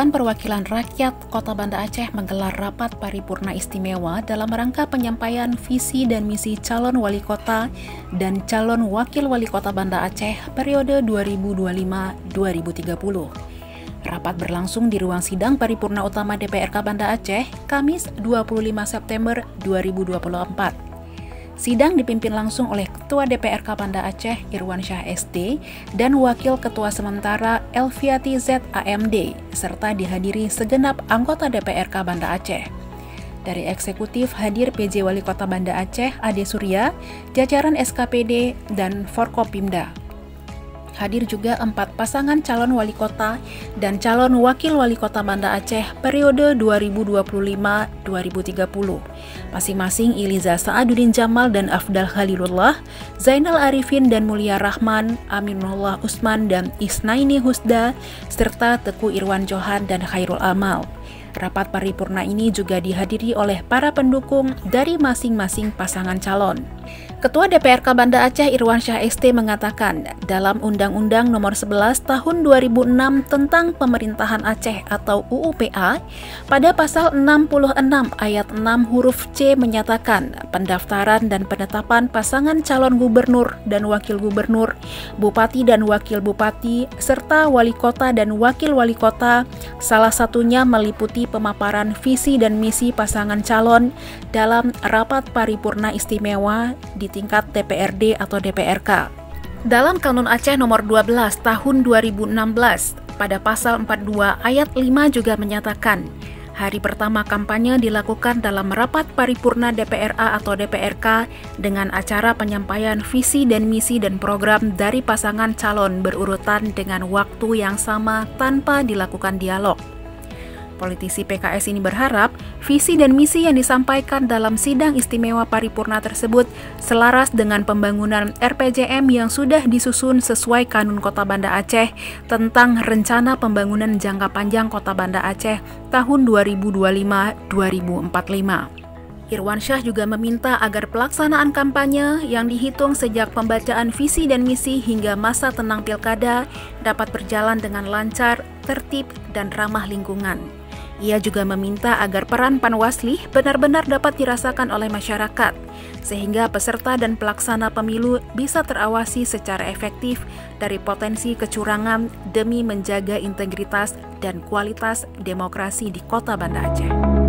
Dewan Perwakilan Rakyat Kota Banda Aceh menggelar rapat paripurna istimewa dalam rangka penyampaian visi dan misi calon wali kota dan calon wakil wali kota Banda Aceh periode 2025-2030. Rapat berlangsung di ruang sidang paripurna utama DPRK Banda Aceh, Kamis 25 September 2024. Sidang dipimpin langsung oleh Ketua DPRK Banda Aceh Irwansyah SD dan Wakil Ketua Sementara Elviati Z AMD, serta dihadiri segenap anggota DPRK Banda Aceh. Dari eksekutif hadir PJ Wali Kota Banda Aceh Ade Surya, jajaran SKPD, dan Forkopimda. Hadir juga 4 pasangan calon wali kota dan calon wakil wali kota Banda Aceh periode 2025-2030. Masing-masing Iliza Sa'aduddin Jamal dan Afdal Khalilullah, Zainal Arifin dan Mulia Rahman, Aminullah Usman dan Isnaini Husda, serta Teguh Irwan Johan dan Khairul Amal. Rapat paripurna ini juga dihadiri oleh para pendukung dari masing-masing pasangan calon. Ketua DPRK Banda Aceh Irwansyah ST mengatakan, dalam Undang-Undang Nomor 11 Tahun 2006 tentang Pemerintahan Aceh atau UUPA, pada pasal 66 ayat 6 huruf C menyatakan pendaftaran dan penetapan pasangan calon gubernur dan wakil gubernur, bupati dan wakil bupati, serta wali kota dan wakil wali kota, salah satunya meliputi pemaparan visi dan misi pasangan calon dalam rapat paripurna istimewa di tingkat DPRD atau DPRK. Dalam Kanun Aceh Nomor 12 Tahun 2016, pada pasal 42 ayat 5 juga menyatakan, hari pertama kampanye dilakukan dalam rapat paripurna DPRA atau DPRK dengan acara penyampaian visi dan misi dan program dari pasangan calon berurutan dengan waktu yang sama tanpa dilakukan dialog. Politisi PKS ini berharap visi dan misi yang disampaikan dalam sidang istimewa paripurna tersebut selaras dengan pembangunan RPJM yang sudah disusun sesuai Kanun Kota Banda Aceh tentang Rencana Pembangunan Jangka Panjang Kota Banda Aceh tahun 2025-2045. Irwansyah juga meminta agar pelaksanaan kampanye yang dihitung sejak pembacaan visi dan misi hingga masa tenang pilkada dapat berjalan dengan lancar, tertib, dan ramah lingkungan. Ia juga meminta agar peran Panwaslih benar-benar dapat dirasakan oleh masyarakat, sehingga peserta dan pelaksana pemilu bisa terawasi secara efektif dari potensi kecurangan demi menjaga integritas dan kualitas demokrasi di Kota Banda Aceh.